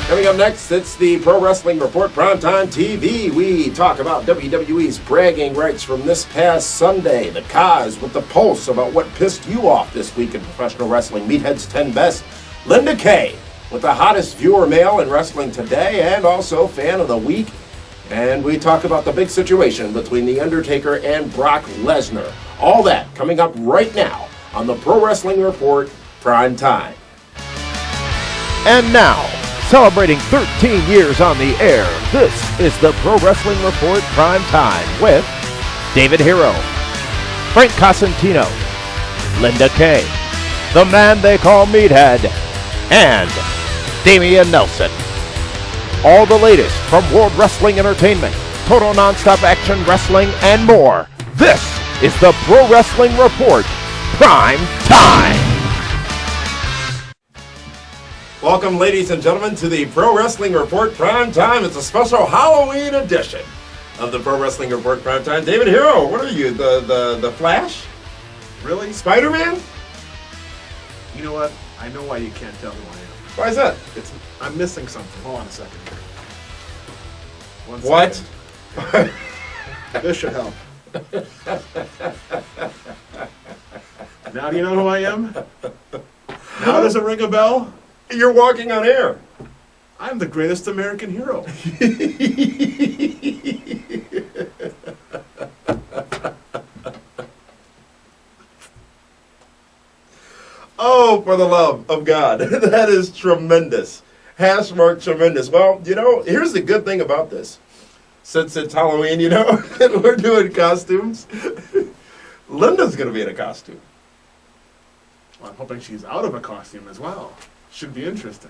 Coming up next, it's the Pro Wrestling Report Primetime TV. We talk about WWE's bragging rights from this past Sunday. The Cause with the pulse about what pissed you off this week in professional wrestling. Meathead's 10 Best. Linda Kay with the hottest viewer mail in wrestling today and also Fan of the Week. And we talk about the big situation between The Undertaker and Brock Lesnar. All that coming up right now on the Pro Wrestling Report Primetime. And now, celebrating 13 years on the air, this is the Pro Wrestling Report Prime Time with David Hero, Frank Cosentino, Linda Kay, the man they call Meathead, and Damian Nelson. All the latest from World Wrestling Entertainment, total nonstop action wrestling, and more. This is the Pro Wrestling Report Prime Time. Welcome, ladies and gentlemen, to the Pro Wrestling Report Prime Time. It's a special Halloween edition of the Pro Wrestling Report Prime Time. David Hero, what are you, the Flash? Really? Spider-Man? You know what? I know why you can't tell who I am. Why is that? I'm missing something. Hold on a second here. One What? second. This should help. Now do you know who I am? Now does it ring a bell? You're walking on air. I'm the greatest American hero. Oh, for the love of God. That is tremendous. Hash mark tremendous. Well, you know, here's the good thing about this. Since it's Halloween, you know, and we're doing costumes, Linda's going to be in a costume. Well, I'm hoping she's out of a costume as well. Should be interesting.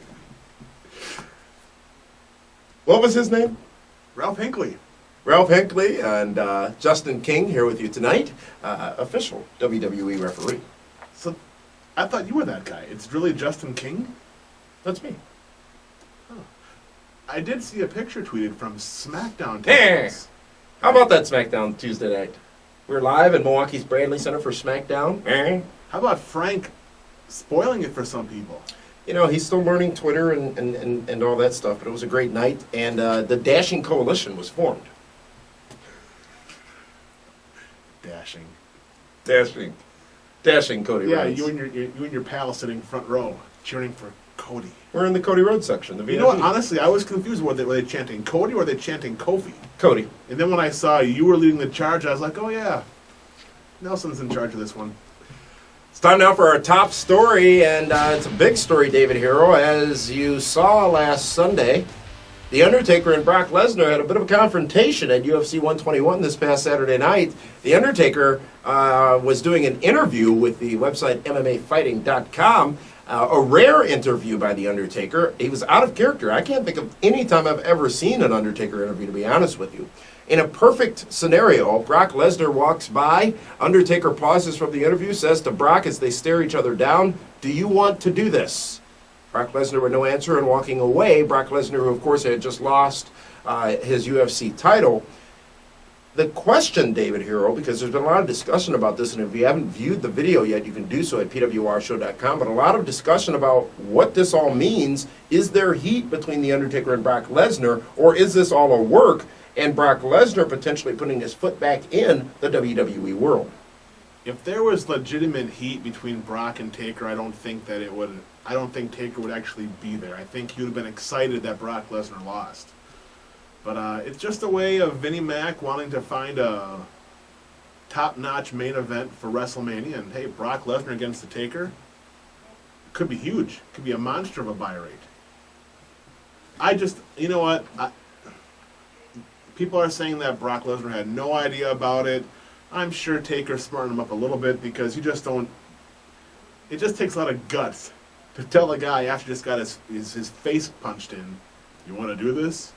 What was his name? Ralph Hinckley. Ralph Hinckley and Justin King here with you tonight. Official WWE referee. So, I thought you were that guy. It's really Justin King? That's me. I did see a picture tweeted from SmackDown. Hey! How about that SmackDown Tuesday night? We're live at Milwaukee's Bradley Center for SmackDown. How about Frank spoiling it for some people? You know, he's still learning Twitter and all that stuff, but it was a great night, and the Dashing Coalition was formed. Dashing. Dashing Cody Yeah, Rhodes. you and your pal sitting front row cheering for Cody. We're in the Cody Rhodes section, the VIP. You know what? Honestly, I was confused. Were they chanting Cody or were they chanting Kofi? Cody. And then when I saw you were leading the charge, I was like, oh yeah, Nelson's in charge of this one. It's time now for our top story, and it's a big story, David Hero. As you saw last Sunday, The Undertaker and Brock Lesnar had a bit of a confrontation at UFC 121 this past Saturday night. The Undertaker was doing an interview with the website MMAfighting.com, a rare interview by The Undertaker. He was out of character. I can't think of any time I've ever seen an Undertaker interview, to be honest with you. In a perfect scenario, Brock Lesnar walks by, Undertaker pauses from the interview, says to Brock as they stare each other down, "Do you want to do this?" Brock Lesnar with no answer and walking away. Brock Lesnar, who of course had just lost his UFC title. The question, David Hero, because there's been a lot of discussion about this, and if you haven't viewed the video yet, you can do so at pwrshow.com, but a lot of discussion about what this all means. Is there heat between The Undertaker and Brock Lesnar, or is this all a work, and Brock Lesnar potentially putting his foot back in the WWE world? If there was legitimate heat between Brock and Taker, I don't think Taker would actually be there. I think he would have been excited that Brock Lesnar lost. But it's just a way of Vinnie Mac wanting to find a top-notch main event for WrestleMania. And hey, Brock Lesnar against the Taker could be huge. Could be a monster of a buy rate. You know what? People are saying that Brock Lesnar had no idea about it. I'm sure Taker smartened him up a little bit because you just don't. It just takes a lot of guts to tell a guy after he just got his face punched in, "You want to do this?"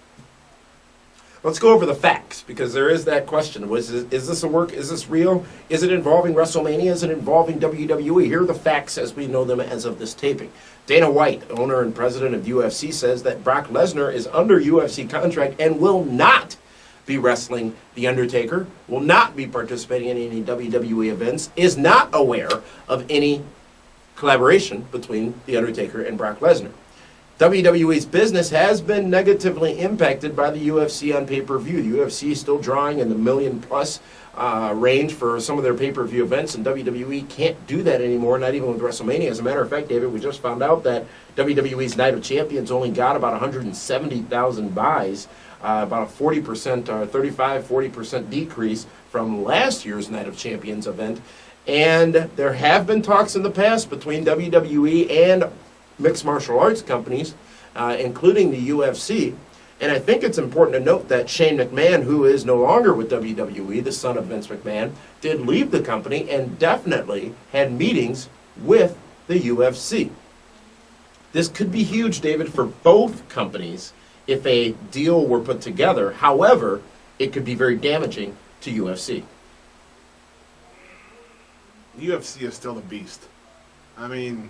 Let's go over the facts, because there is that question. Is this a work? Is this real? Is it involving WrestleMania? Is it involving WWE? Here are the facts as we know them as of this taping. Dana White, owner and president of UFC, says that Brock Lesnar is under UFC contract and will not be wrestling The Undertaker, will not be participating in any WWE events, is not aware of any collaboration between The Undertaker and Brock Lesnar. WWE's business has been negatively impacted by the UFC on pay-per-view. The UFC is still drawing in the million-plus range for some of their pay-per-view events, and WWE can't do that anymore, not even with WrestleMania. As a matter of fact, David, we just found out that WWE's Night of Champions only got about 170,000 buys, about a 40%, 35-40% decrease from last year's Night of Champions event. And there have been talks in the past between WWE and mixed martial arts companies, including the UFC. And I think it's important to note that Shane McMahon, who is no longer with WWE, the son of Vince McMahon, did leave the company and definitely had meetings with the UFC. This could be huge, David, for both companies if a deal were put together. However, it could be very damaging to UFC. UFC is still the beast. I mean,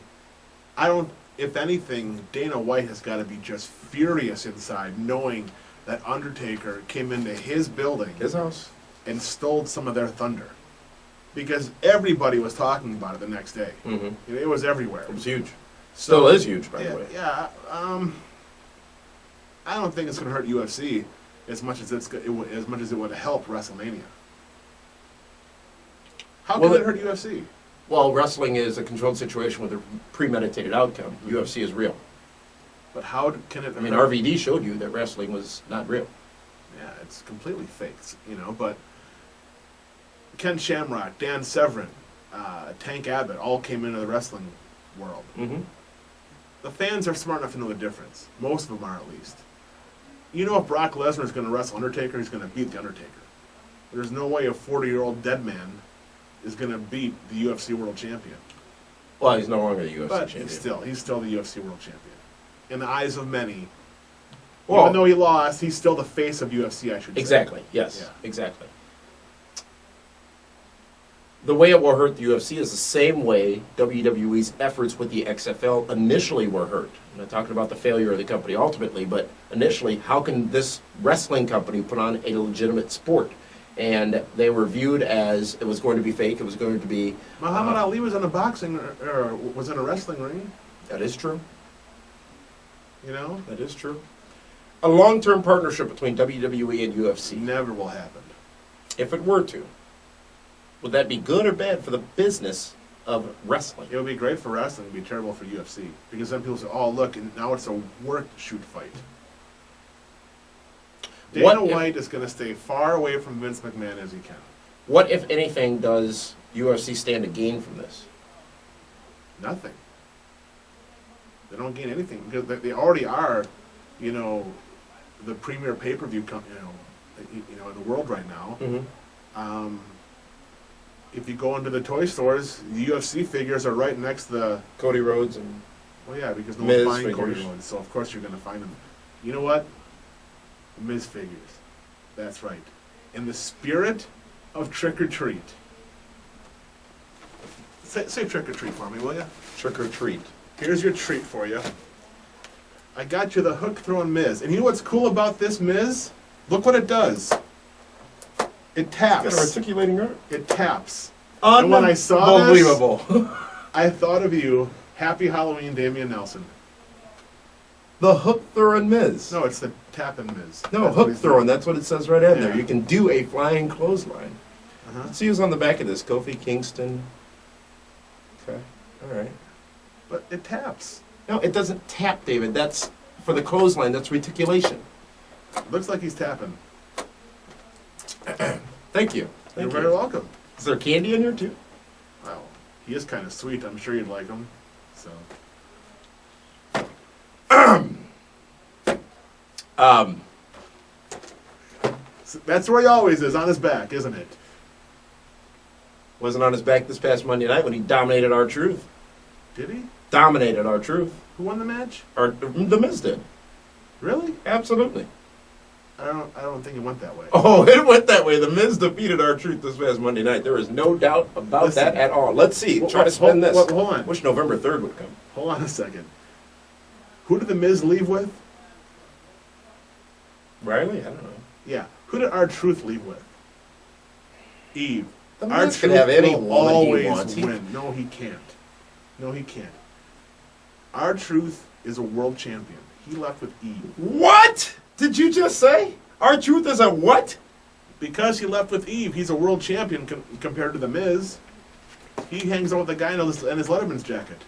if anything, Dana White has got to be just furious inside knowing that Undertaker came into his building, His house. and stole some of their thunder. Because everybody was talking about it the next day. Mm-hmm. It was everywhere. It was huge. Still is huge, by the way. Yeah, I don't think it's going to hurt UFC as much as it would help WrestleMania. How can it hurt UFC? Well, wrestling is a controlled situation with a premeditated outcome. UFC is real. But how can it? I mean, RVD showed you that wrestling was not real. Yeah, it's completely fake, But Ken Shamrock, Dan Severn, Tank Abbott all came into the wrestling world. Mm-hmm. The fans are smart enough to know the difference. Most of them are, at least. If Brock Lesnar is going to wrestle Undertaker, he's going to beat the Undertaker. There's no way a 40-year-old dead man is going to beat the UFC World Champion. Well, he's no longer the UFC But champion. he's still the UFC World Champion. In the eyes of many. Well, even though he lost, he's still the face of UFC, I should say. Exactly. Yes. Yeah. Exactly. The way it will hurt the UFC is the same way WWE's efforts with the XFL initially were hurt. I'm not talking about the failure of the company ultimately, but initially, how can this wrestling company put on a legitimate sport? And they were viewed as it was going to be fake. It was going to be. Muhammad Ali was in a boxing or was in a wrestling ring. That is true. That is true. A long-term partnership between WWE and UFC. Never will happen. If it were to, would that be good or bad for the business of wrestling? It would be great for wrestling. It would be terrible for UFC. Because then people say, oh, look, and now it's a work-shoot fight. Dana White is going to stay far away from Vince McMahon as he can. What, if anything, does UFC stand to gain from this? Nothing. They don't gain anything because they already are, the premier pay-per-view company, in the world right now. Mm-hmm. If you go into the toy stores, the UFC figures are right next to the Cody Rhodes and well, yeah, because no Miz one's buying figures. Cody Rhodes, so of course you're going to find them. You know what? Miz figures. That's right. In the spirit of trick or treat. Say trick or treat for me, will you? trick or treat. Here's your treat for you. I got you the hook throwing Miz. And you know what's cool about this Miz? Look what it does. It taps. Got an articulating art. It taps. And when I saw this, Unbelievable. I thought of you. Happy Halloween, Damian Nelson. The hook throwing Miz. No, it's the tapping Miz. No, That's what hook he's throwing. doing. That's what it says right in there. Yeah. You can do a flying clothesline. Uh-huh. Let's see who's on the back of this. Kofi Kingston. Okay. All right. But it taps. No, it doesn't tap, David. That's for the clothesline. That's reticulation. Looks like he's tapping. Thank you. You're Thank very you. welcome. Is there candy in here too? Well, he is kind of sweet. I'm sure you'd like him. So. So that's where he always is, on his back, isn't it? Wasn't on his back this past Monday night when he dominated R-Truth. Did he? Dominated R-Truth. Who won the match? The Miz did. Really? Absolutely. I don't think it went that way. Oh, it went that way. The Miz defeated R-Truth this past Monday night. There is no doubt about Listen. that at all. Let's see. Well, Try to spin this. Hold on. Wish November 3rd would come. Hold on a second. Who did the Miz leave with? Riley? I don't know. Yeah. Who did R-Truth leave with? Eve. The Miz R-Truth can have any will woman he always wants. win. No, he can't. No, he can't. R-Truth is a world champion. He left with Eve. What did you just say? R-Truth is a what? Because he left with Eve, he's a world champion compared to The Miz. He hangs out with the guy in his Letterman's jacket.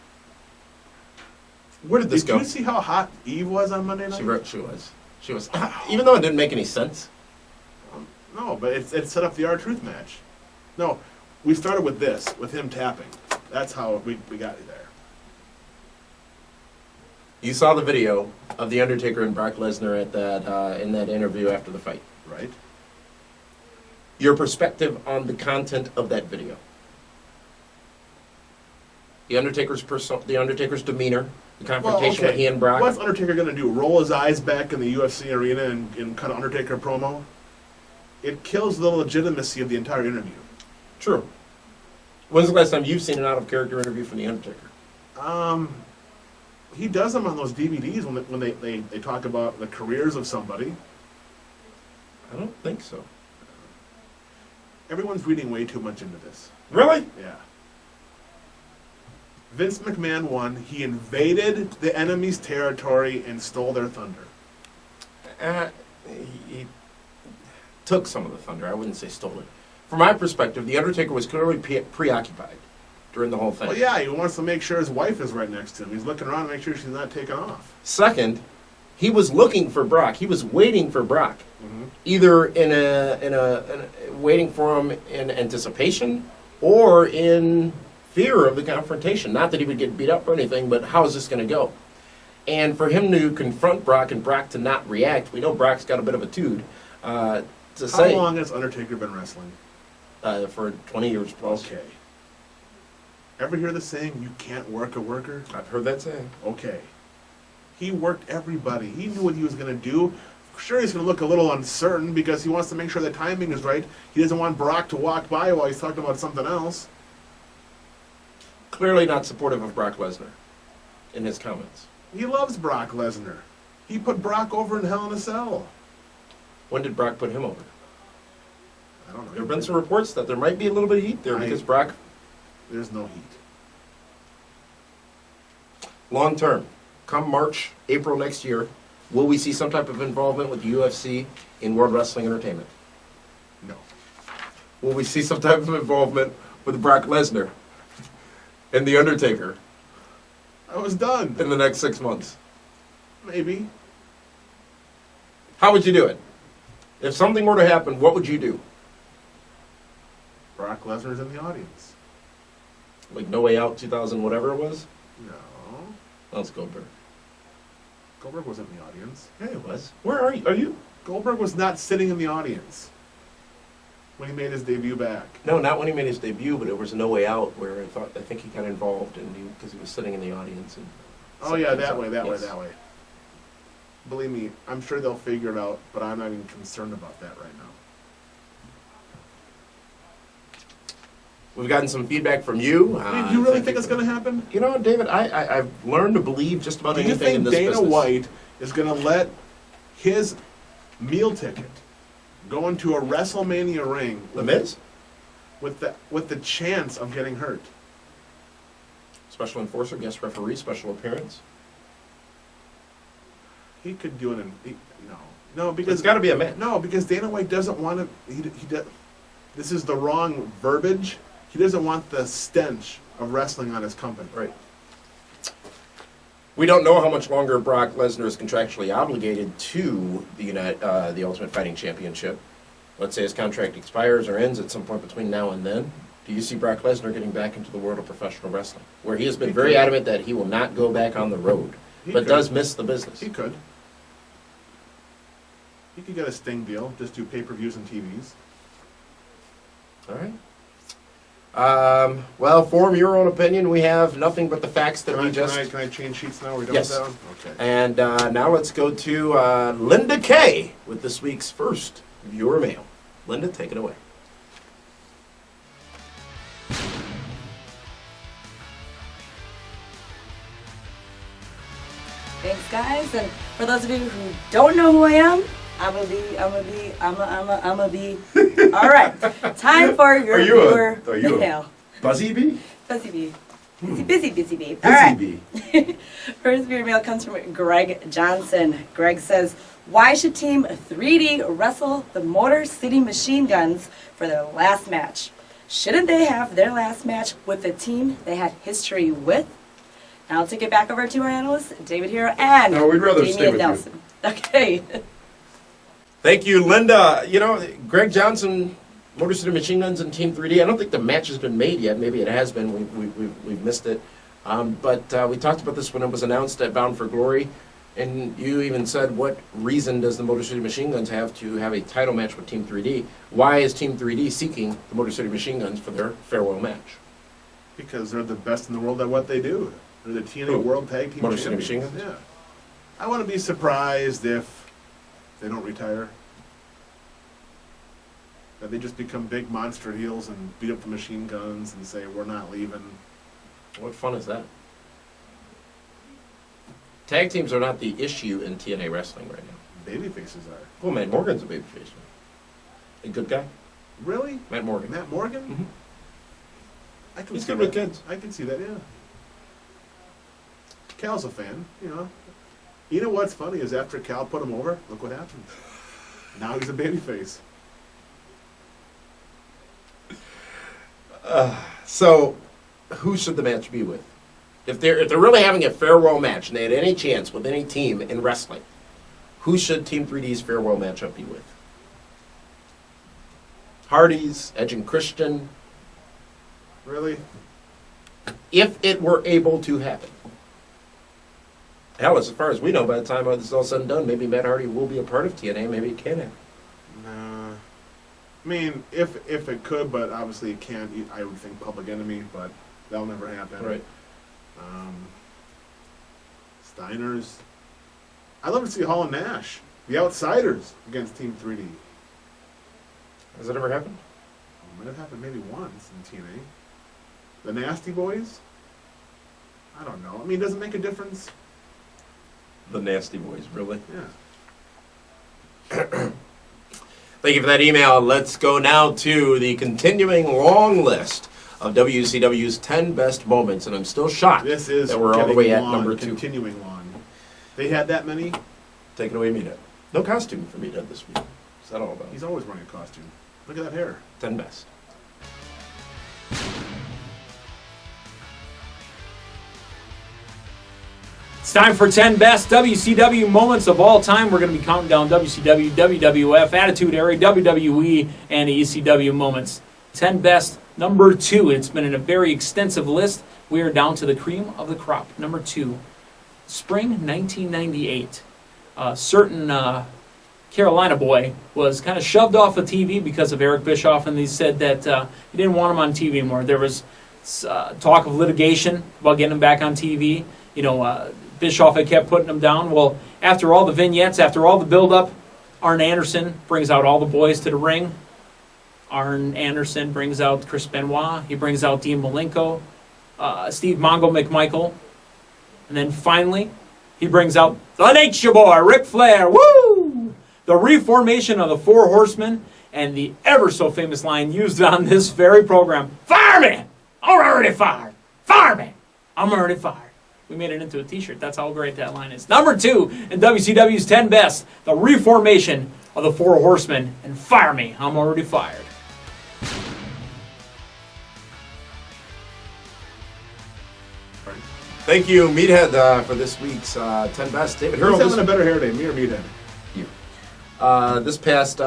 Where did this go? Did you see how hot Eve was on Monday night? She was. Even though it didn't make any sense. No, but it set up the R-Truth match. No, we started with this, with him tapping. That's how we got there. You saw the video of The Undertaker and Brock Lesnar at that in that interview after the fight. Right. Your perspective on the content of that video. The Undertaker's demeanor, the confrontation with he and Brock. What's Undertaker going to do? Roll his eyes back in the UFC arena and cut an Undertaker promo? It kills the legitimacy of the entire interview. True. When's the last time you've seen an out-of-character interview from The Undertaker? He does them on those DVDs when they talk about the careers of somebody. I don't think so. Everyone's reading way too much into this. Really? Yeah. Vince McMahon won. He invaded the enemy's territory and stole their thunder. He took some of the thunder. I wouldn't say stole it. From my perspective, The Undertaker was clearly preoccupied during the whole thing. Well, yeah, he wants to make sure his wife is right next to him. He's looking around to make sure she's not taken off. Second, he was looking for Brock. He was waiting for Brock, either in waiting for him in anticipation or in fear of the confrontation. Not that he would get beat up or anything, but how is this going to go? And for him to confront Brock and Brock to not react, we know Brock's got a bit of a tude. How long has Undertaker been wrestling? For 20 years plus. Okay. Ever hear the saying, you can't work a worker? I've heard that saying. Okay. He worked everybody. He knew what he was going to do. Sure, he's going to look a little uncertain because he wants to make sure the timing is right. He doesn't want Brock to walk by while he's talking about something else. Clearly not supportive of Brock Lesnar in his comments. He loves Brock Lesnar. He put Brock over in Hell in a Cell. When did Brock put him over? I don't know. There have been some reports that there might be a little bit of heat there because Brock... There's no heat. Long term, come March, April next year, will we see some type of involvement with the UFC in World Wrestling Entertainment? No. Will we see some type of involvement with Brock Lesnar and The Undertaker I was done. in the next 6 months? Maybe. How would you do it? If something were to happen, what would you do? Brock Lesnar's in the audience. Like No Way Out 2000, whatever it was? No. Let's Goldberg. Goldberg wasn't in the audience. Yeah, it was. Where are you? Are you? Goldberg was not sitting in the audience when he made his debut back. No, not when he made his debut, but it was No Way Out where I think he got involved because he was sitting in the audience. And Oh yeah, that way. Yes. Believe me, I'm sure they'll figure it out, but I'm not even concerned about that right now. We've gotten some feedback from you. Do you really think it's going to happen? You know, David, I've learned to believe just about Do you anything in think this Dana business. White is going to let his meal ticket go into a WrestleMania ring The Miz? with the chance of getting hurt? Special enforcer, guest referee, special appearance. He could do it no, because It's got to be a match. No, because Dana White doesn't want to. This is the wrong verbiage. He doesn't want the stench of wrestling on his company. Right. We don't know how much longer Brock Lesnar is contractually obligated to the Ultimate Fighting Championship. Let's say his contract expires or ends at some point between now and then. Do you see Brock Lesnar getting back into the world of professional wrestling, where he has been very adamant that he will not go back on the road, but does miss the business? He could. He could get a Sting deal, just do pay-per-views and TVs. All right. Well, form your own opinion. We have nothing but the facts that Can I change sheets now? We're done Yes. with that one? Okay. And now let's go to Linda Kay with this week's first viewer mail. Linda, take it away. Thanks, guys. And for those of you who don't know who I am, I'm gonna be. All right. Time for your viewer mail. Buzzy bee? Fuzzy bee. Busy bee. Busy All right. bee. First viewer mail comes from Greg Johnson. Greg says, why should Team 3D wrestle the Motor City Machine Guns for their last match? Shouldn't they have their last match with the team they had history with? Now I'll take it back over to our analysts, David Hero and No, we'd rather Damian stay with you. Nelson. Okay. Thank you, Linda. You know, Greg Johnson, Motor City Machine Guns and Team 3D. I don't think the match has been made yet. Maybe it has been. We've missed it. But we talked about this when it was announced at Bound for Glory. And you even said, what reason does the Motor City Machine Guns have to have a title match with Team 3D? Why is Team 3D seeking the Motor City Machine Guns for their farewell match? Because they're the best in the world at what they do. They're the TNA World Tag Team Motor City Champions. Machine Guns? Yeah. I wouldn't be surprised if they don't retire. That they just become big monster heels and beat up the machine guns and say, we're not leaving. What fun is that? Tag teams are not the issue in TNA wrestling right now. Baby faces are. Well, Matt Morgan's a babyface. A good guy. Really? Matt Morgan. Matt Morgan? Mhm. I can He's see good that. with kids. I can see that, yeah. Cal's a fan, you know. You know what's funny is after Cal put him over, look what happened. Now he's a babyface. So, who should the match be with? If they're really having a farewell match and they had any chance with any team in wrestling, who should Team 3D's farewell matchup be with? Hardy's, Edge and Christian, Really? if it were able to happen. Hell, as far as we know, by the time this is all said and done, maybe Matt Hardy will be a part of TNA. Maybe it can happen. Nah. I mean, if it could, but obviously it can't. I would think Public Enemy, but that'll never happen. Right. Steiner's. I'd love to see Hall and Nash, the Outsiders, against Team 3D. Has it ever happened? Might have happened maybe once in TNA. The Nasty Boys? I don't know. I mean, does it make a difference? The Nasty Boys, really? Yeah. Thank you for that email. Let's go now to the continuing long list of WCW's 10 best moments, and I'm still shocked This is that we're all the getting way at long, number 2. continuing long. They had that many? Take it away, Meathead. No costume for Meathead this week. What's that all about? He's always wearing a costume. Look at that hair. 10 best. It's time for 10 best WCW moments of all time. We're going to be counting down WCW, WWF, Attitude Era, WWE, and ECW moments. 10 best, number 2. It's been in a very extensive list. We are down to the cream of the crop. Number 2, spring 1998. A certain Carolina boy was kind of shoved off of TV because of Eric Bischoff, and they said that he didn't want him on TV anymore. There was talk of litigation about getting him back on TV. You know, Bischoff had kept putting him down. Well, after all the vignettes, after all the build-up, Arn Anderson brings out all the boys to the ring. Arn Anderson brings out Chris Benoit. He brings out Dean Malenko, Steve Mongo McMichael. And then finally, he brings out the Nature Boy, Ric Flair. Woo! The reformation of the Four Horsemen and the ever-so-famous line used on this very program. Fire me! I'm already fired. Fire me! I'm already fired. We made it into a t-shirt. That's how great that line is. Number 2 in WCW's 10 best, the reformation of the Four Horsemen. And fire me, I'm already fired. Thank you, Meathead, for this week's 10 best. David Who's Hurl, having a better hair day, me or Meathead? this past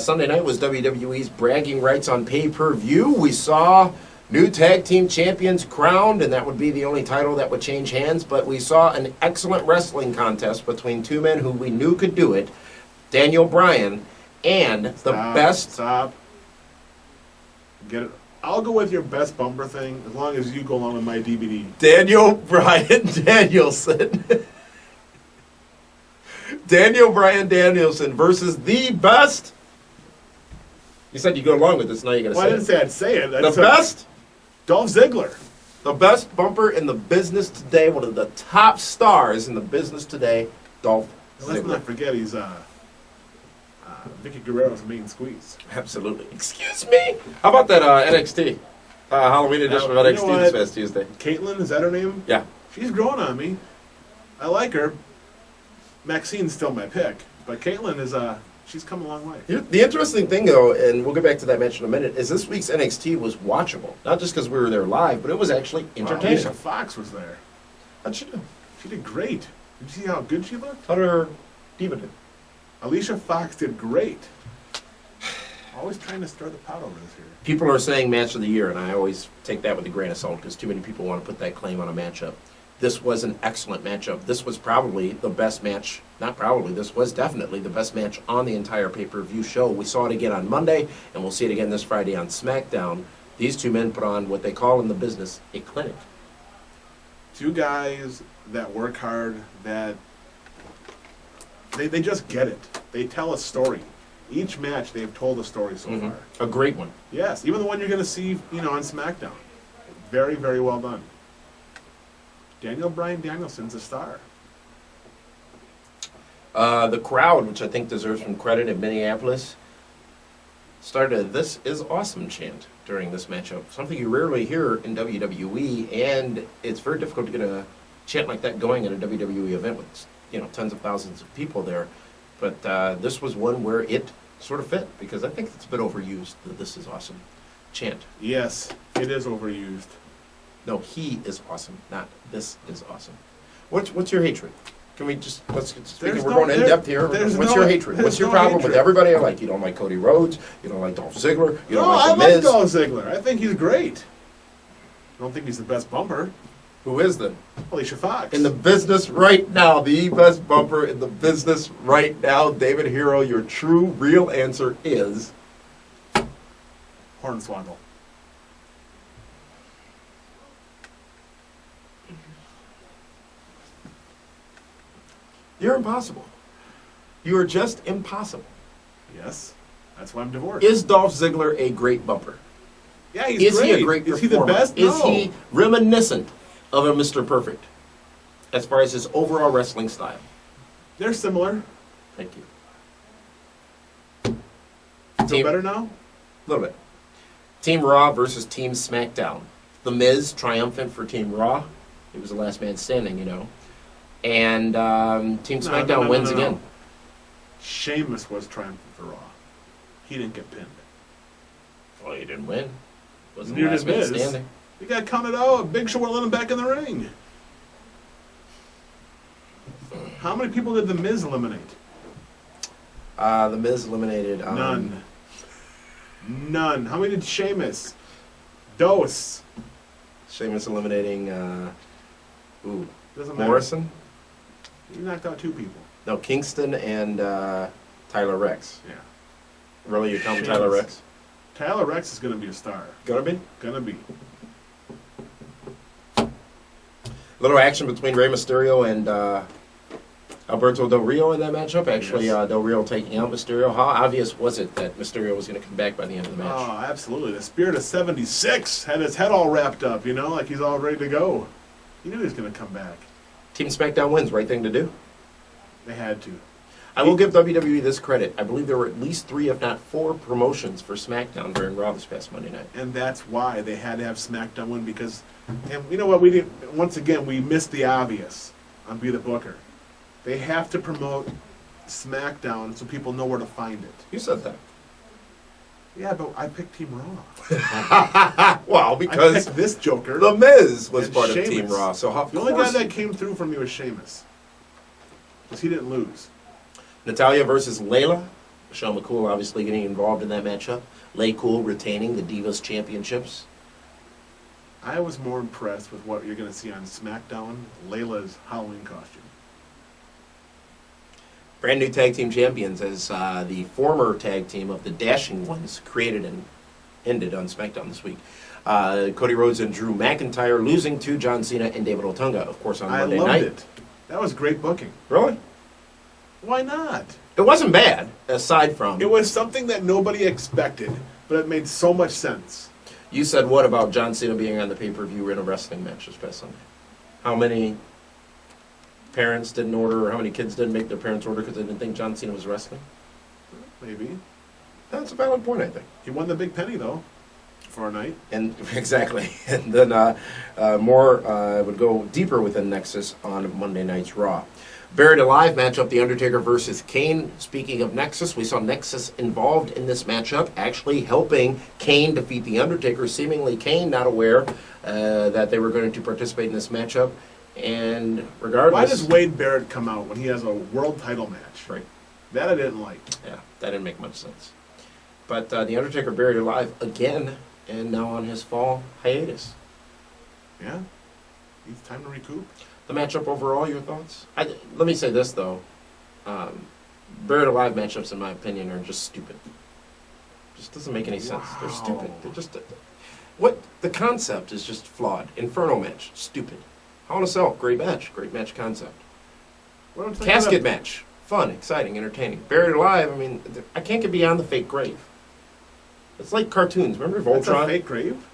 Sunday night was WWE's bragging rights on pay-per-view. We saw new tag team champions crowned, and that would be the only title that would change hands. But we saw an excellent wrestling contest between two men who we knew could do it, Daniel Bryan and the best. Stop. Get it. I'll go with your best bumper thing as long as you go along with my DVD. Daniel Bryan Danielson. Daniel Bryan Danielson versus the best. You said you go along with this, now you got to Well, I didn't say I'd say it. I the said best. Dolph Ziggler. The best bumper in the business today, one of the top stars in the business today, Dolph Let's Ziggler. not forget he's Vicky Guerrero's main squeeze. Absolutely. Excuse me. How about that NXT? Halloween edition of You know NXT what? this past Tuesday. Caitlyn, is that her name? Yeah. She's growing on me. I like her. Maxine's still my pick, but Caitlyn is she's come a long way. The interesting thing, though, and we'll get back to that match in a minute, is this week's NXT was watchable. Not just because we were there live, but it was actually entertaining. Alicia Fox was there. How'd she do? She did great. Did you see how good she looked? How'd her diva do? Alicia Fox did great. Always trying to stir the pot over this here. People are saying match of the year, and I always take that with a grain of salt because too many people want to put that claim on a matchup. This was an excellent matchup. This was probably the best match, not probably, this was definitely the best match on the entire pay-per-view show. We saw it again on Monday, and we'll see it again this Friday on SmackDown. These two men put on what they call in the business a clinic. Two guys that work hard, that they just get it. They tell a story. Each match they've told a story so far. A great one. Yes, even the one you're going to see, on SmackDown. Very, very well done. Daniel Bryan Danielson's a star. The crowd, which I think deserves some credit in Minneapolis, started a "This is awesome" chant during this matchup. Something you rarely hear in WWE, and it's very difficult to get a chant like that going at a WWE event with tens of thousands of people there. But this was one where it sort of fit, because I think it's a bit overused, the "This is awesome" chant. Yes, it is overused. No, he is awesome, not this is awesome. What's your hatred? Can we just, we're going in depth here. What's your hatred? What's your problem with everybody I like? You don't like Cody Rhodes, you don't like Dolph Ziggler, you don't like The Miz. I like Dolph Ziggler. I think he's great. I don't think he's the best bumper. Who is then? Alicia Fox. In the business right now, the best bumper in the business right now, David Hero, your true, real answer is? Hornswoggle. You're impossible. You are just impossible. Yes, that's why I'm divorced. Is Dolph Ziggler a great bumper? Yeah, he's Is great. he a great performer? Is he the best? No. Is he reminiscent of a Mr. Perfect as far as his overall wrestling style? They're similar. Thank you. Feel better now? A little bit. Team Raw versus Team SmackDown. The Miz triumphant for Team Raw. He was the last man standing, And Team SmackDown wins again. Sheamus was triumphant for Raw. He didn't get pinned. Well, he didn't win. Wasn't the Neither last did man Miz. standing. He got counted out. Big Show would let him back in the ring. How many people did The Miz eliminate? The Miz eliminated... None. None. How many did Sheamus? Dose. Sheamus eliminating... Doesn't matter. Morrison? He knocked out two people. No, Kingston and Tyler Rex. Yeah. Really, you count Sheamus. Tyler Rex? Tyler Rex is going to be a star. Gonna be? Gonna be. Little action between Rey Mysterio and Alberto Del Rio in that matchup. Actually, Yes. Del Rio taking out Mysterio. How obvious was it that Mysterio was going to come back by the end of the match? Oh, absolutely. The Spirit of 76 had his head all wrapped up, like he's all ready to go. He knew he was going to come back. Team SmackDown wins. Right thing to do. They had to. I will give WWE this credit. I believe there were at least 3, if not 4, promotions for SmackDown during Raw this past Monday night. And that's why they had to have SmackDown win, because, and you know what, we didn't, once again, we missed the obvious on Be the Booker. They have to promote SmackDown so people know where to find it. You said that. Yeah, but I picked Team Raw. Well, I because picked this Joker. The Miz was and part of Sheamus. Team Raw. So The only guy that came through for me was Sheamus. Because he didn't lose. Natalya versus Layla. Michelle McCool obviously getting involved in that matchup. Lay Cool retaining the Divas Championships. I was more impressed with what you're going to see on SmackDown, Layla's Halloween costume. Brand new tag team champions as the former tag team of the Dashing Ones created and ended on SmackDown this week. Cody Rhodes and Drew McIntyre losing to John Cena and David Otunga, of course, on Monday night. I loved it. That was great booking. Really? Why not? It wasn't bad, aside from... It was something that nobody expected, but it made so much sense. You said what about John Cena being on the pay-per-view in a wrestling match this past Sunday? How many parents didn't order, or how many kids didn't make their parents order because they didn't think John Cena was wrestling? Maybe. That's a valid point, I think. He won the big penny, though. For a night. And exactly, and then more would go deeper within Nexus on Monday night's Raw. Buried Alive matchup: The Undertaker versus Kane. Speaking of Nexus, we saw Nexus involved in this matchup, actually helping Kane defeat The Undertaker. Seemingly, Kane not aware that they were going to participate in this matchup, and regardless, Why does Wade Barrett come out when he has a world title match? Right. That I didn't like. Yeah, that didn't make much sense. But The Undertaker buried alive again, and now on his fall hiatus. Yeah. It's time to recoup. The matchup overall, your thoughts? Let me say this, though. Buried alive matchups, in my opinion, are just stupid. Just doesn't make any sense. They're stupid. They're just... The concept is just flawed. Inferno match, stupid. Hell in a Cell, great match concept. Casket match, fun, exciting, entertaining. Buried alive, I mean, I can't get beyond the fake grave. It's like cartoons. Remember Voltron? That's a fake grave?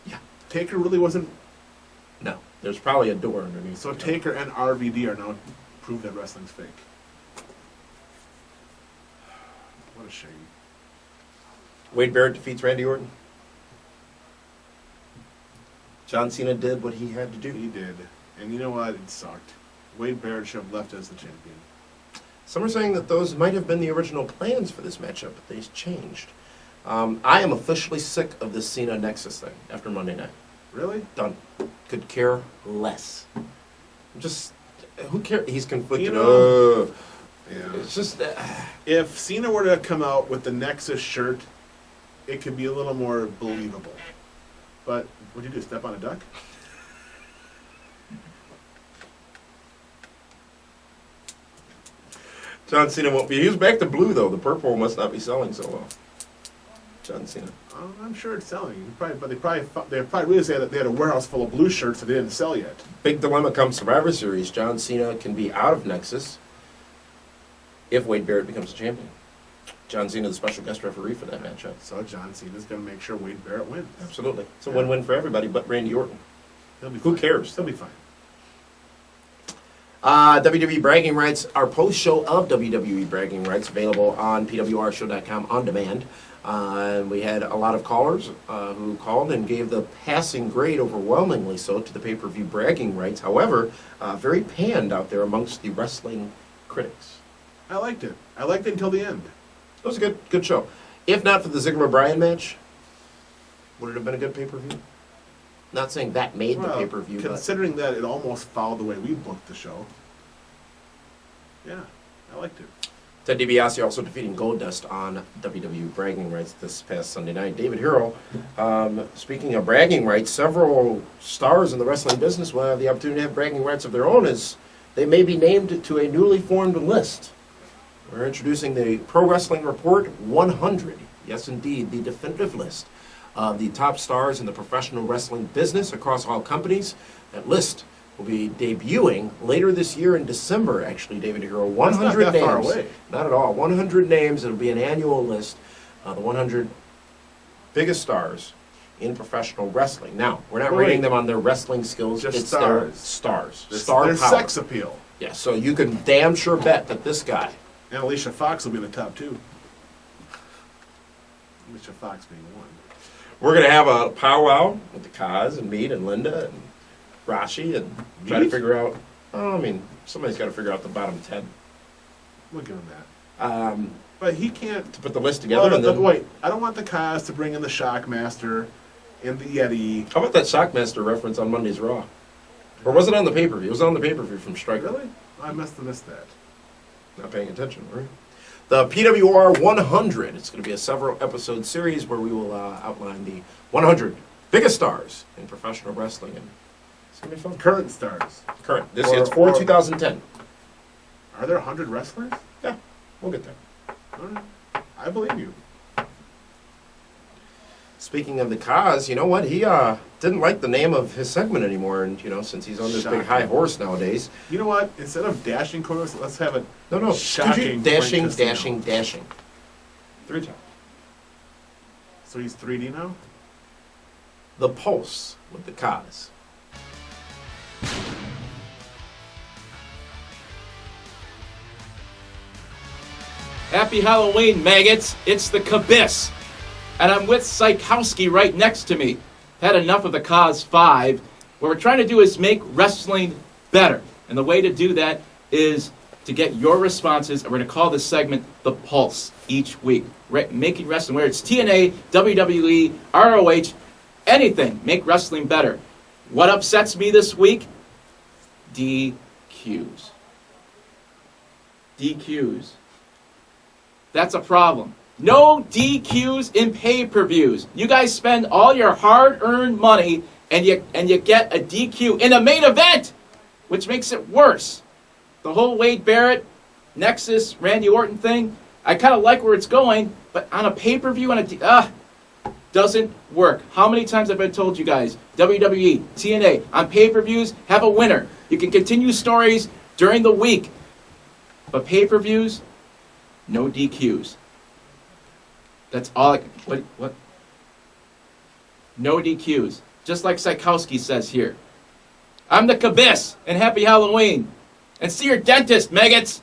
Yeah. Taker really wasn't... No. There's probably a door underneath. So Taker and RVD are now proved that wrestling's fake. What a shame. Wade Barrett defeats Randy Orton. John Cena did what he had to do. He did. And you know what? It sucked. Wade Barrett should have left as the champion. Some are saying that those might have been the original plans for this matchup, but they've changed. I am officially sick of this Cena Nexus thing after Monday night. Really? Done. Could care less. Just, who cares? He's conflicted. You know, yeah. It's just... If Cena were to come out with the Nexus shirt, it could be a little more believable. But what'd you do, step on a duck? John Cena won't be... He was back to blue, though. The purple must not be selling so well. John Cena. I'm sure it's selling. But they probably really say that they had a warehouse full of blue shirts that they didn't sell yet. Big dilemma comes Survivor Series. John Cena can be out of Nexus if Wade Barrett becomes a champion. John Cena, the special guest referee for that matchup. So John Cena's going to make sure Wade Barrett wins. Absolutely. It's a win-win for everybody but Randy Orton. He'll be Who fine. cares? He'll be fine. WWE Bragging Rights, our post-show of WWE Bragging Rights, available on pwrshow.com on demand. We had a lot of callers who called and gave the passing grade, overwhelmingly so, to the pay-per-view Bragging Rights. However, very panned out there amongst the wrestling critics. I liked it. I liked it until the end. It was a good show. If not for the Ziggler-Bryan match, would it have been a good pay-per-view? Not saying that made the pay-per-view, but... Considering that it almost followed the way we booked the show. Yeah, I liked it. Ted DiBiase also defeating Goldust on WWE Bragging Rights this past Sunday night. David Hero, speaking of bragging rights, several stars in the wrestling business will have the opportunity to have bragging rights of their own as they may be named to a newly formed list. We're introducing the Pro Wrestling Report 100. Yes, indeed, the definitive list of the top stars in the professional wrestling business across all companies. That list will be debuting later this year in December, actually, David Hero. 100 That's not that names. far away. Not at all. 100 names. It'll be an annual list. The 100 biggest stars in professional wrestling. Now, we're not rating them on their wrestling skills. Just it's stars. their stars. Their Star power. sex appeal. Yeah, so you can damn sure bet that this guy... And Alicia Fox will be in the top two. Alicia Fox being one. We're going to have a powwow with the Kaz and Mead and Linda and Rashi and try to Mead? figure out... Oh, I mean, somebody's got to figure out the bottom 10 We'll give him that. But he can't... to put the list together. Well, And then, wait, I don't want the Kaz to bring in the Shockmaster and the Yeti. how about that Shockmaster reference on Monday's Raw? Or was it on the pay-per-view? It was on the pay-per-view from Striker. Really? I must have missed that. Not paying attention, right? The PWR 100. It's going to be a several episode series where we will outline the 100 biggest stars in professional wrestling, and it's going to be fun. Current stars. Current. Or- It's for or- 2010. Are there 100 wrestlers? Yeah, we'll get there. All right. I believe you. Speaking of the Kaz, you know what? He didn't like the name of his segment anymore, and since he's on this big Shocking. high horse nowadays. You know what? Instead of dashing chorus, let's have it. No. Shocking. Dashing, Frank Castillo. dashing, dashing. 3 times. So he's 3D now? The Pulse with the Kaz. Happy Halloween, maggots! It's the Kabiss. And I'm with Psychowski right next to me. Had enough of the Cause 5. What we're trying to do is make wrestling better. And the way to do that is to get your responses, and we're going to call this segment The Pulse each week. Making wrestling, whether it's TNA, WWE, ROH, anything, make wrestling better. What upsets me this week? DQs. DQs. That's a problem. No DQs in pay-per-views. You guys spend all your hard-earned money and you get a DQ in a main event, which makes it worse. The whole Wade Barrett, Nexus, Randy Orton thing, I kind of like where it's going, but on a pay-per-view doesn't work. How many times have I told you guys, WWE, TNA, on pay-per-views, have a winner. You can continue stories during the week, but pay-per-views, no DQs. That's all. What? No DQs. Just like Psychowski says here. I'm the Cabiss, and happy Halloween. And see your dentist, maggots.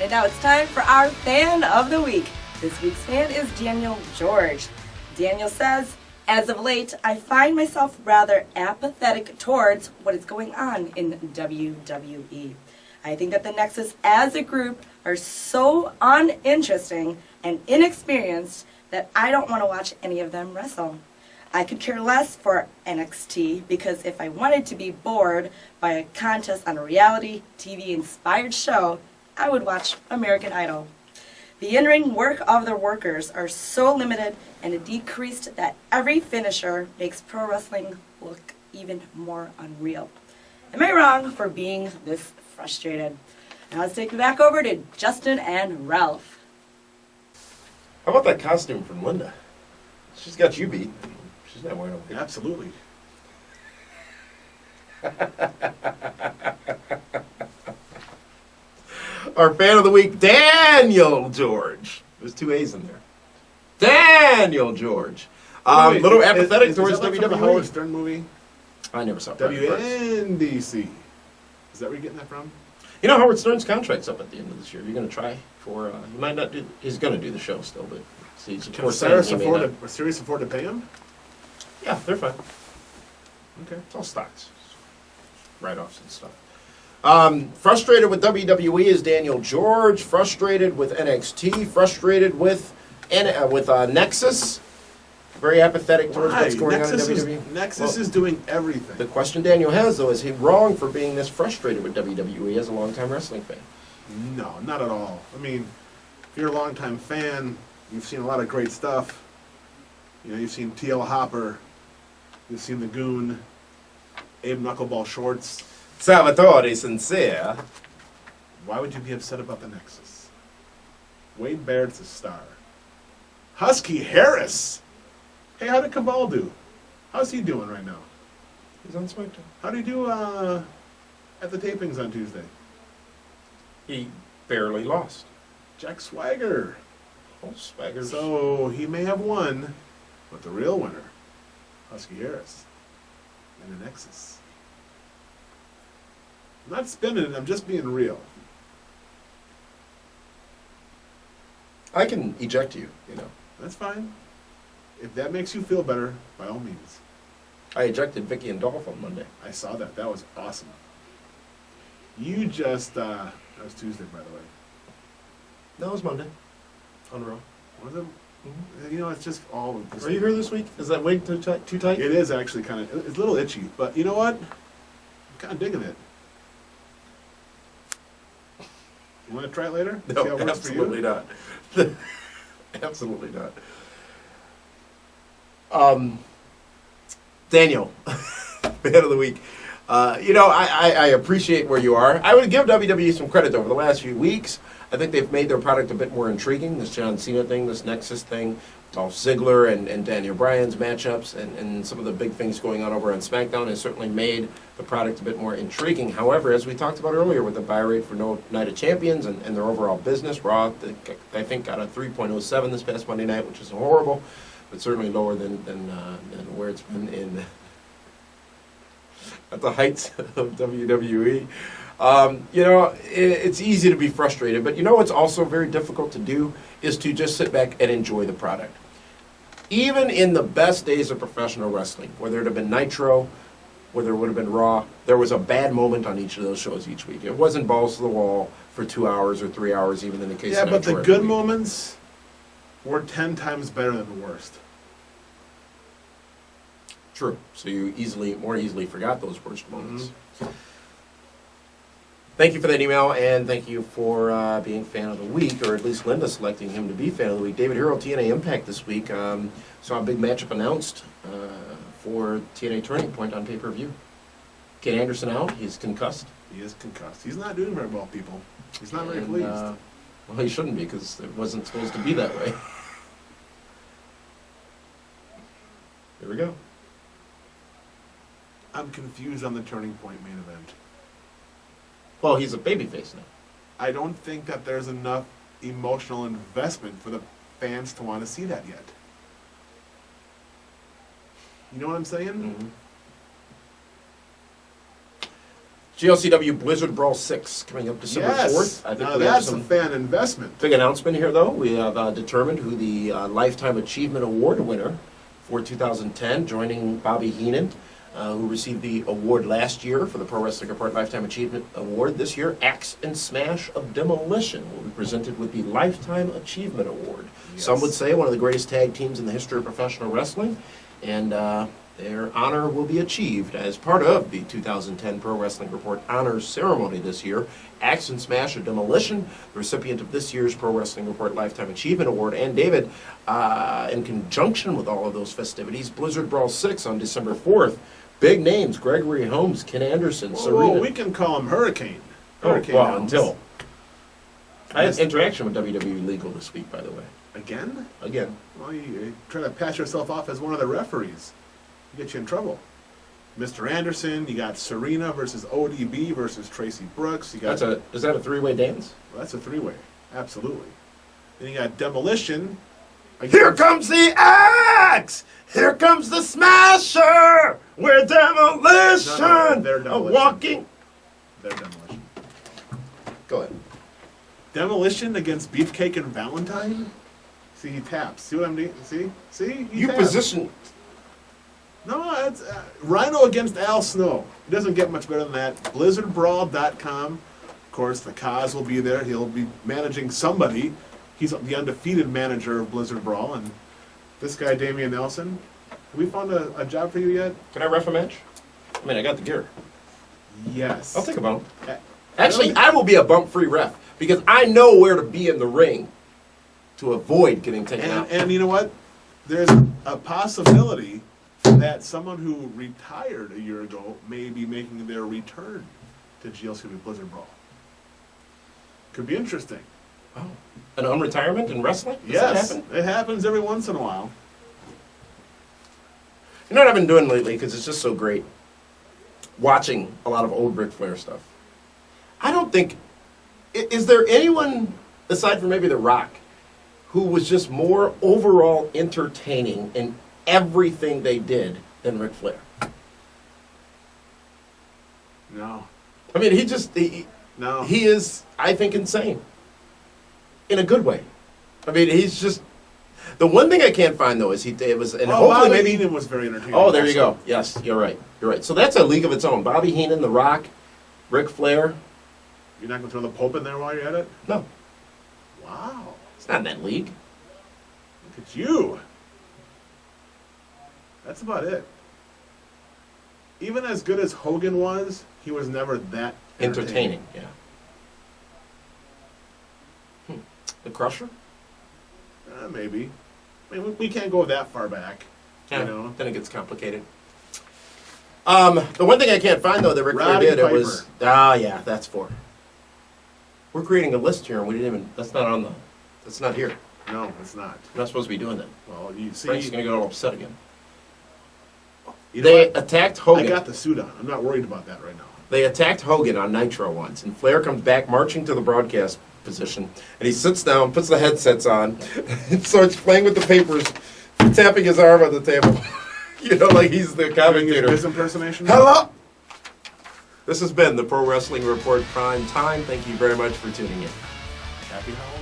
And now it's time for our Fan of the Week. This week's fan is Daniel George. Daniel says, as of late, I find myself rather apathetic towards what is going on in WWE. I think that the Nexus as a group are so uninteresting and inexperienced that I don't want to watch any of them wrestle. I could care less for NXT because if I wanted to be bored by a contest on a reality TV-inspired show, I would watch American Idol. The in-ring work of the workers are so limited and decreased that every finisher makes pro wrestling look even more unreal. Am I wrong for being this frustrated? Now let's take it back over to Justin and Ralph. How about that costume from Linda? She's got you beat. She's not wearing a Absolutely. Our fan of the week, Daniel George. There's two A's in there. Daniel George. Wait, Little apathetic towards that like from the Howard WWE. Stern movie? I never saw Private Parts. WNDC. Is that where you're getting that from? You know, Howard Stern's contract's up at the end of this year. You're going to try for, he might not do, he's going to do the show still, but see, he's Can Sirius afford to pay him? Yeah, they're fine. Okay. It's all stocks. Write-offs and stuff. Frustrated with WWE is Daniel George. Frustrated with NXT. Frustrated with Nexus. Very apathetic towards what's going on in WWE. Nexus is doing everything. The question Daniel has, though, is he wrong for being this frustrated with WWE as a longtime wrestling fan? No, not at all. I mean, if you're a longtime fan, you've seen a lot of great stuff. You know, you've seen TL Hopper, you've seen the Goon, Abe Knuckleball Shorts. Salvatore Sincere. Why would you be upset about the Nexus? Wade Barrett's a star. Husky Harris. Hey, how did Cabal do? How's he doing right now? He's on SmackDown. How did he do at the tapings on Tuesday? He barely lost. Jack Swagger. Oh, Swagger's. So he may have won, but the real winner, Husky Harris, and the Nexus. I'm not spinning it, I'm just being real. I can eject you, you know. That's fine. If that makes you feel better, by all means. I ejected Vicky and Dolph on Monday. I saw that. That was awesome. You just, that was Tuesday, by the way. That was Monday. On Raw. Was it? Mm-hmm. You know, it's just all. Are you here this week? Is that wig too tight? It is actually kind of, it's a little itchy, but you know what? I'm kind of digging it. You want to try it later? See how No, it works for you? absolutely not. Absolutely not. Daniel, fan of the week. You know, I appreciate where you are. I would give WWE some credit over the last few weeks. I think they've made their product a bit more intriguing. This John Cena thing, this Nexus thing, Dolph Ziggler and Daniel Bryan's matchups, and some of the big things going on over on SmackDown has certainly made the product a bit more intriguing. However, as we talked about earlier with the buy rate for No Night of Champions and their overall business, Raw, I think, got a 3.07 this past Monday night, which is horrible, but certainly lower than where it's been in at the heights of WWE. It's easy to be frustrated, but what's also very difficult to do is to just sit back and enjoy the product. Even in the best days of professional wrestling, whether it had been Nitro, whether it would have been Raw, there was a bad moment on each of those shows each week. It wasn't balls to the wall for 2 hours or 3 hours, even in the case of Nitro. Yeah, but the good moments were 10 times better than the worst. True. So you more easily forgot those worst moments. Thank you for that email, and thank you for being fan of the week, or at least Linda selecting him to be fan of the week. David Hero, TNA Impact this week. Saw a big matchup announced for TNA Turning Point on pay-per-view. Ken Anderson out. He's concussed. He is concussed. He's not doing very well, people. He's not very pleased. Well, he shouldn't be, because it wasn't supposed to be that way. Here we go. I'm confused on the Turning Point main event. Well, he's a babyface now. I don't think that there's enough emotional investment for the fans to want to see that yet. You know what I'm saying? Mm-hmm. GLCW Blizzard Brawl 6 coming up December 4th. I think now we have that's some a fan investment. big announcement here, though. We have determined who the Lifetime Achievement Award winner for 2010, joining Bobby Heenan, who received the award last year for the Pro Wrestling Report Lifetime Achievement Award. This year, Axe and Smash of Demolition will be presented with the Lifetime Achievement Award. Yes. Some would say one of the greatest tag teams in the history of professional wrestling, and their honor will be achieved as part of the 2010 Pro Wrestling Report Honors Ceremony this year. Axe and Smash of Demolition, the recipient of this year's Pro Wrestling Report Lifetime Achievement Award. And David, in conjunction with all of those festivities, Blizzard Brawl 6 on December 4th. Big names: Gregory Holmes, Ken Anderson, Serena. Well, we can call him Hurricane. Well, Holmes. until I had interaction with WWE Legal this week, by the way. Again? Again. Well, you try to pass yourself off as one of the referees. You get you in trouble. Mr. Anderson, you got Serena versus ODB versus Tracy Brooks. You got Is that a three-way dance? Well, that's a three-way. Absolutely. Then you got Demolition. Here comes the Axe! Here comes the Smasher! We're Demolition! No, they're Demolition. A walking... They're Demolition. Go ahead. Demolition against Beefcake and Valentine? See, he taps. See what I'm doing? See? See? He You taps. position... No, it's Rhino against Al Snow. It doesn't get much better than that. BlizzardBrawl.com. Of course, the Kaz will be there. He'll be managing somebody. He's the undefeated manager of Blizzard Brawl. And this guy, Damian Nelson. Have we found a job for you yet? Can I ref a match? I mean, I got the gear. Yes. I'll take a bump. Uh, Actually, really? I will be a bump-free ref, because I know where to be in the ring to avoid getting taken out. And you know what? There's a possibility that someone who retired a year ago may be making their return to GLCW Blizzard Brawl. Could be interesting. Oh. An unretirement in wrestling? Does Yes, that happen? it happens every once in a while. You know what I've been doing lately, because it's just so great? Watching a lot of old Ric Flair stuff. I don't think... Is there anyone, aside from maybe The Rock, who was just more overall entertaining in everything they did than Ric Flair? No. I mean, he No. is, I think, insane. In a good way. I mean, he's just... The one thing I can't find, though, is and hopefully Bobby maybe... Heenan was very entertaining. Oh, there you also. go. Yes, you're right. You're right. So that's a league of its own. Bobby Heenan, The Rock, Ric Flair. You're not going to throw the Pope in there while you're at it? No, Wow. it's not in that league. Look at you. That's about it. Even as good as Hogan was, he was never that Entertaining, yeah. The Crusher? Maybe. I mean, we can't go that far back. Yeah, You know? then it gets complicated. The one thing I can't find, though, that Ric Flair Roddy did, it Piper. was... Ah, yeah, that's for... We're creating a list here, and we didn't even... That's not on the... That's not here. No, it's not. We're not supposed to be doing that. Well, you see, Frank's going to get all upset again. you know They what? attacked Hogan. I got the suit on. I'm not worried about that right now. They attacked Hogan on Nitro once, and Flair comes back marching to the broadcast position, and he sits down, puts the headsets on, and starts playing with the papers, tapping his arm on the table. You know, like he's the Doing commentator. his impersonation? Hello, This has been the Pro Wrestling Report Prime Time. Thank you very much for tuning in. Happy Halloween.